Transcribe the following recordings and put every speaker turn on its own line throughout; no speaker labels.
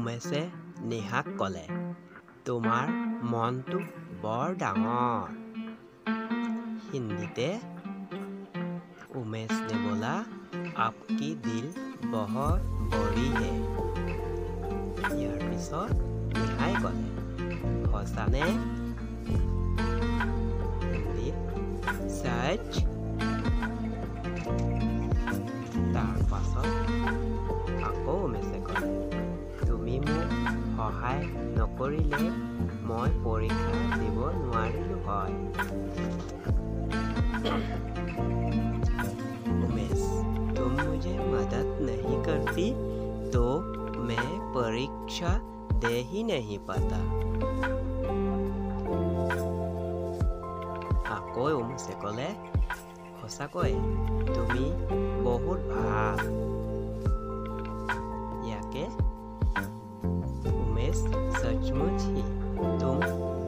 উমেশে নিহাক ক'লে, তোমাৰ মনটো বৰ ডাঙৰ। হিন্দীতে उमेश ने बोला, आपकी दिल बहुत बड़ी है। ইয়াৰ পিছত নিহাই ক'লে, সঁচানে? হিন্দীত সচ। তাৰ পাছত আকৌ উমেশে ক'লে, তুমি মোক সহায় নকৰিলে মই পৰীক্ষা দিব নোৱাৰিলো হয়। तुम मुझे मदद नहीं करती तो मैं परीक्षा दे ही नहीं पाता। আকৌ উমেশে ক'লে, সঁচাকৈ তুমি বহুত ভাল। ইয়াকে उमेश सचमुच ही तुम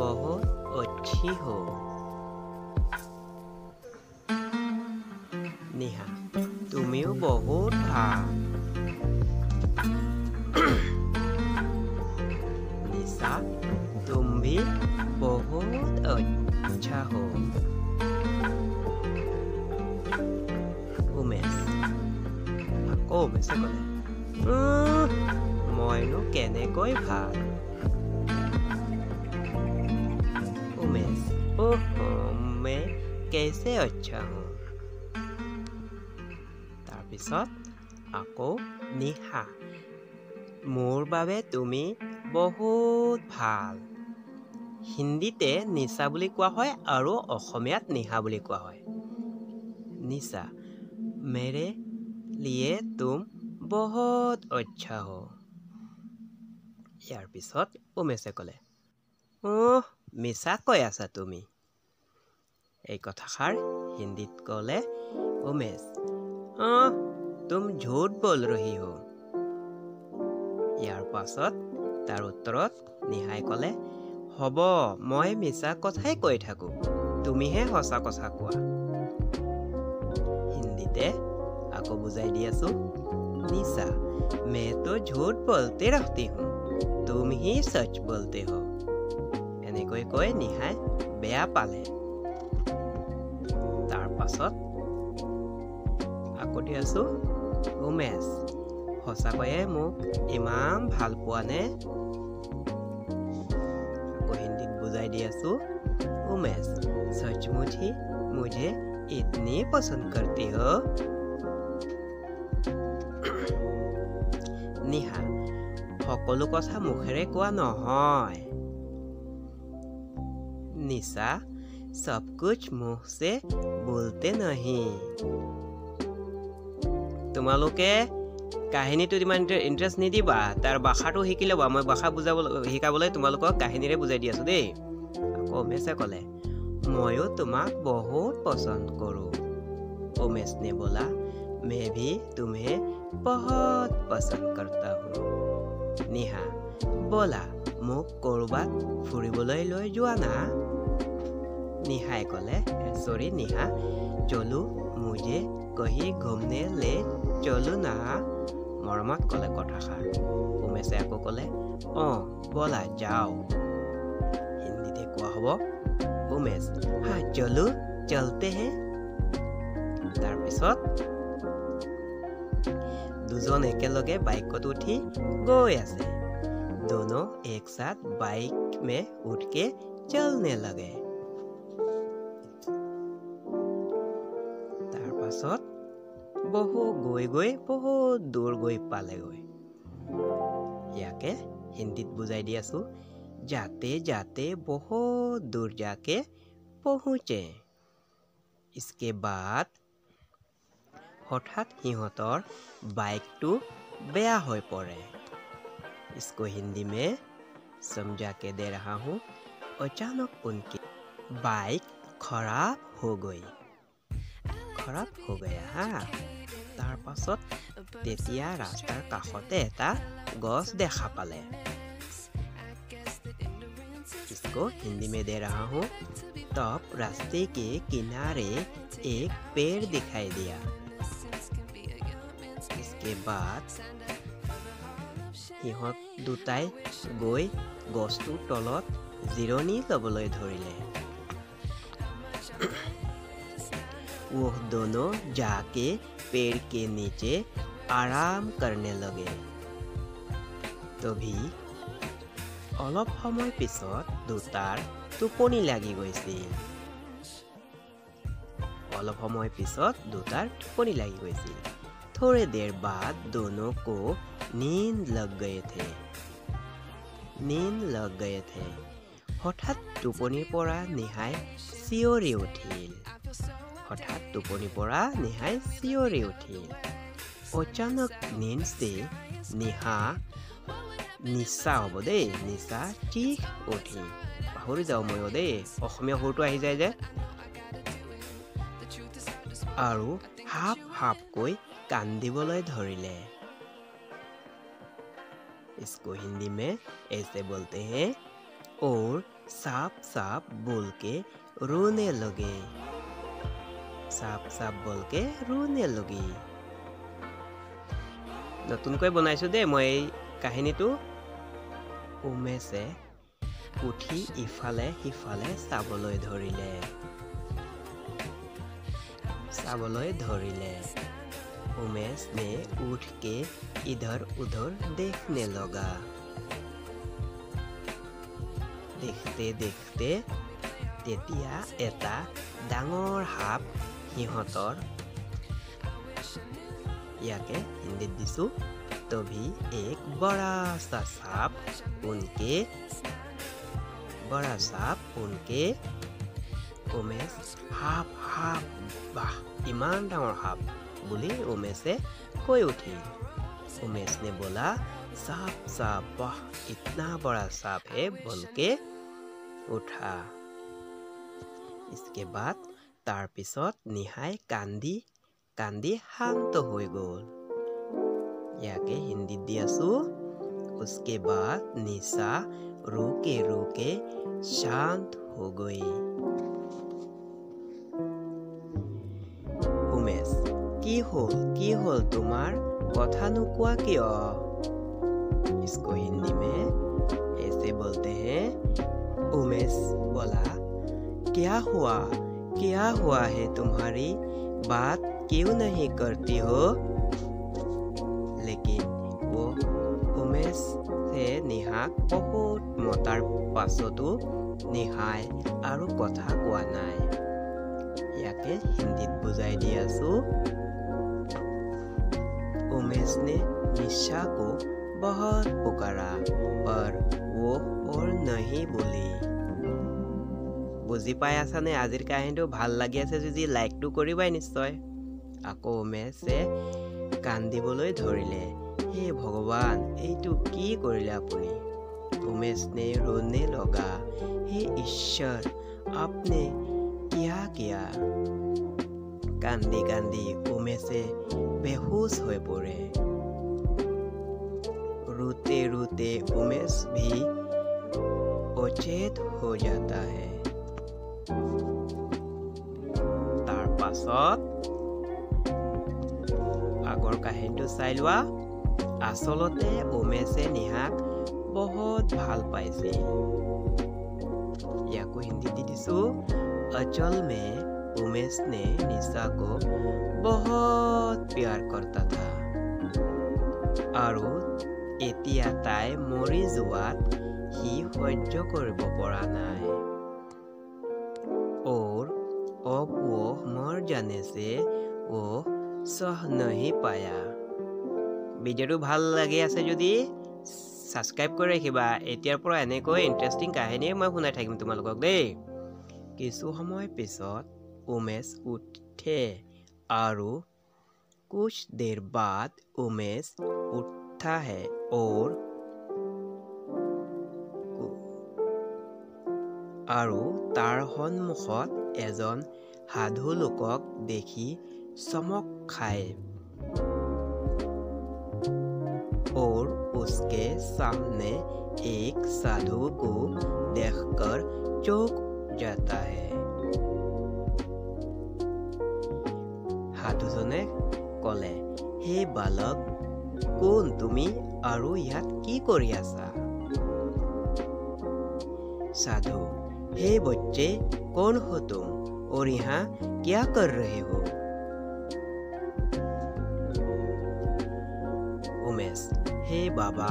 बहुत अच्छी हो। निहा, तुमिও बहुत ভাল। निशा, तुम भी बहुत अच्छा हो। उमेश আকৌ উমেশে ক'লে, মইনো কেনেকৈ ভাল? उमेश, मैं कैसे अच्छा हूँ? তাৰপিছত আকৌ নিহা, মোৰ বাবে তুমি বহুত ভাল। হিন্দীতে নিশা বুলি কোৱা হয় আৰু অসমীয়াত নিহা বুলি কোৱা হয়। নিশা, मेरे लिए तुम बहुत अच्छा हो। ইয়াৰ পিছত উমেশে ক'লে, মিছা কৈ আছা তুমি। এই কথাষাৰ হিন্দীত ক'লে উমেশ, तुम झूठ बोल रही हो। ইয়াৰ পাছত তাৰ উত্তৰত নিহাই ক'লে, হ'ব মই মিছা কথাই কৈ থাকো, তুমিহে সঁচা কথা কোৱা। হিন্দীতে আকৌ বুজাই দি আছো, নিশা, मैं तो झूठ बोलते रहती हूँ, तुम ही सच बोलते हो। এনেকৈ কৈ নিহাই বেয়া পালে। তাৰ পাছত আকৌ দি আছো, উমেশ, সঁচাকৈয়ে মোক ইমান ভাল পোৱা নে? আকৌ হিন্দীত বুজাই দি আছো, उमेश, सचमुच ही मुझे इतनी पसंद करती हो। निहा, সকলো কথা মুখেৰে কোৱা নহয়। निशा, सब कुछ मुंह से बोलते नहीं। তোমালোকে কাহিনীটোত ইমান ইণ্টাৰেষ্ট নিদিবা, তাৰ ভাষাটো শিকি ল'বা। মই ভাষা শিকাবলৈ তোমালোকক কাহিনীৰে বুজাই দি আছো দেই। আকৌ উমেশে ক'লে, ময়ো তোমাক বহুত পচন্দ কৰোঁ। उमेश ने बोला, मैं भी तुम्हें बहुत पसंद करता हूँ। निहा, बोला মোক ক'ৰবাত ফুৰিবলৈ লৈ যোৱা না। निहाय ক'লে, निहा, चलो मुझे कहीं घूमने ले चलो ना। মৰমত ক'লে কথাষাৰ। উমেশে আকৌ ক'লে, ব'লা যাও। হিন্দীতে কোৱা হ'ব, উমেশ, हाँ चलो चलते हैं। তাৰপিছত দুজন একেলগে বাইকত উঠি গৈ আছে। दोनों एक साथ बाइक में उठ के चलने लगे। তাৰ পাছত বহুত দূৰ গৈ পালেগৈ। ইয়াকে হিন্দীত বুজাই দি আছো, जाते जाते बहुत दूर जाके पहुँचे। इसके बाद হঠাৎ সিহঁতৰ বাইকটো বেয়া হৈ পৰে। इसको हिंदी में समझा के दे रहा हूँ। अचानक उनकी बाइक खराब हो गया। তাৰ পাছত তেতিয়া ৰাস্তাৰ কাষতে এটা গছ দেখা পালে। इसको हिंदी में दे रहा हूँ। तब रास्ते के किनारे एक पेड़ दिखाई दिया। इसके बाद সিহঁত দুটাই গৈ গছটোৰ তলত জিৰণি ল'বলৈ ধৰিলে। वो दोनों जाके पेड़ के नीचे आराम करने लगे। तभी অলপ সময় পিছত দুটাৰ টোপনি লাগি গৈছিল। थोड़े देर बाद दोनों को नींद लग गए थे। হঠাৎ টোপনিৰ পৰা নিহাই চিঞৰি উঠিল। अचानक नींद से নিশা চিখ উঠি পাহৰি যাওঁ ময়ো দেই অসমীয়া সুৰটো আহি যায় যে আৰু হাপকৈ কান্দিবলৈ ধৰিলে। इसको हिंदी में ऐसे बोलते हैं और साफ बोल के रोने लगे। নতুনকৈ বনাইছো দেই মই এই কাহিনীটো। উমেশে উঠি ইফালে সিফালে চাবলৈ ধৰিলে। उमेश ने उठ के इधर उधर देखने लगा। देखते তেতিয়া এটা ডাঙৰ সাপ সিহঁতৰ ইয়াকে হিন্দীত দিছো। तभी एक बड़ा सा सांप उनके उमेश हाप वाह इमान डाঙৰ সাপ बोली उमेशे कोई उठी। उमेश ने बोला सांप वाह इतना बड़ा सांप है बोल के उठा। इसके बाद तार पिছত निहाय कांदी शांत हो गल। याके हिंदी दियासु। उसके बाद निशा रोके शांत हो गई। उमेश কি হল তোমাৰ কথা নোকোৱা কিয়? इसको हिंदी में ऐसे बोलते हैं। उमेश बोला क्या हुआ है तुम्हारी बात क्यों नहीं करती हो? लेकिन वो उमेश से निहाक बहुत মতাৰ পাছতো নিহাই আৰু কথা কোৱা নাই। ইয়াকে হিন্দীত বুজাই দি আছো। उमेश ने निशा को बहुत पुकारा पर वो और नहीं बोली। বুজি পাই আছানে? আজিৰ কাহিনীটো ভাল লাগি আছে যদি লাইকটো কৰিবাই নিশ্চয়। আকৌ উমেশে কান্দিবলৈ ধৰিলে। হে ভগৱান এইটো কি কৰিলে আপুনি? उमेश ने रोने लगा। हे ईश्वर आपने क्या किया? कांदी उमेशे बेहोश हो पड़े। रोते उमेश भी अचेत हो जाता है। तार पाছত আগৰ কাহিনীটো চাই লোৱা। আচলতে উমেশে নিহাক बहुत ভাল পাইছিল। ইয়াকো হিন্দী দি দিছো। अचल में उमेश ने निशा को बहुत प्यार करता था আৰু এতিয়া তাই মৰি যোৱাত সি সহ্য কৰিব পৰা নাই। और अब वो मर जाने से वो सह नहीं पाया। ভিডিঅ'টো ভাল লাগি আছে যদি সাবস্ক্রাইব কৰি ৰাখিবা। এতিয়াৰ পৰা এনেকৈ ইন্টাৰেষ্টিং কাহিনী মই শুনাই থাকিম তোমালোকক দেই। কিছু সময় পিছত उमेश उठे और कुछ देर बाद उमेश उठता है और तार सन्मुखत एजन साधु लोকক देखी चमक खाए और उसके सामने एक साधु को देखकर चौंक जाता है। সাধুজনে কলে হে বালক কোন তুমি আৰু ইয়াত কি কৰি আছা? साधु, हे बच्चे कौन हो तुम और यहाँ क्या कर रहे हो? उमेश, हे बाबा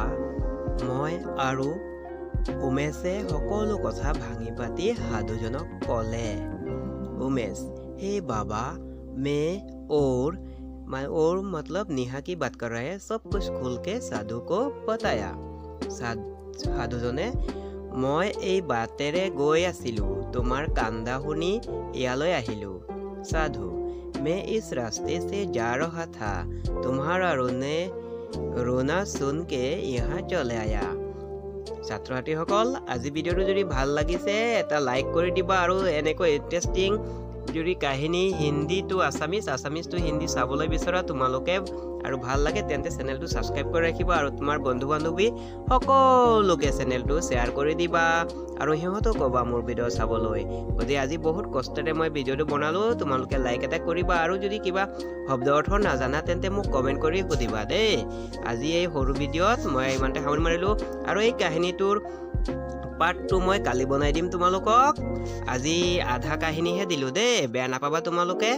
মই আৰু उमेशे সকলো কথা ভাঙি পাতি সাধুজনক ক'লে। उमेश, हे बाबा मैं और मतलब नेहा की बात कर रहा है, सब कुछ खुल के साधु को बताया। साधुजने মই এই বাটেৰে গৈ আছিলো, তোমাৰ কান্দা শুনি ইয়ালৈ আহিলো। साधु, मैं इस रास्ते से जा रहा था, तुम्हारा रोना सुन के यहाँ चले आया। ছাত্ৰ ছাত্ৰীসকল, আজি ভিডিঅ'টো যদি ভাল লাগিছে এটা লাইক কৰি দিবা আৰু এনেকৈ ইণ্টাৰেষ্টিং যদি কাহিনী হিন্দী টু আছামিজ টু হিন্দী চাবলৈ বিচৰা তোমালোকে আৰু ভাল লাগে তেন্তে চেনেলটো ছাবস্ক্ৰাইব কৰি ৰাখিবা আৰু তোমাৰ বন্ধু বান্ধৱী সকলোকে চেনেলটো শ্বেয়াৰ কৰি দিবা আৰু সিহঁতক ক'বা মোৰ ভিডিঅ' চাবলৈ। গতিকে আজি বহুত কষ্টৰে মই ভিডিঅ'টো বনালোঁ, তোমালোকে লাইক এটা কৰিবা আৰু যদি কিবা শব্দ অৰ্থ নাজানা তেন্তে মোক কমেণ্ট কৰি সুধিবা দেই। আজি এই সৰু ভিডিঅ'ত মই ইমানতে সামৰি মাৰিলোঁ আৰু এই কাহিনীটোৰ পাৰ্ট 2 মই কালি বনাই দিম তোমালোকক। আজি আধা কাহিনীহে দিলোঁ দেই, বেয়া নাপাবা তোমালোকে।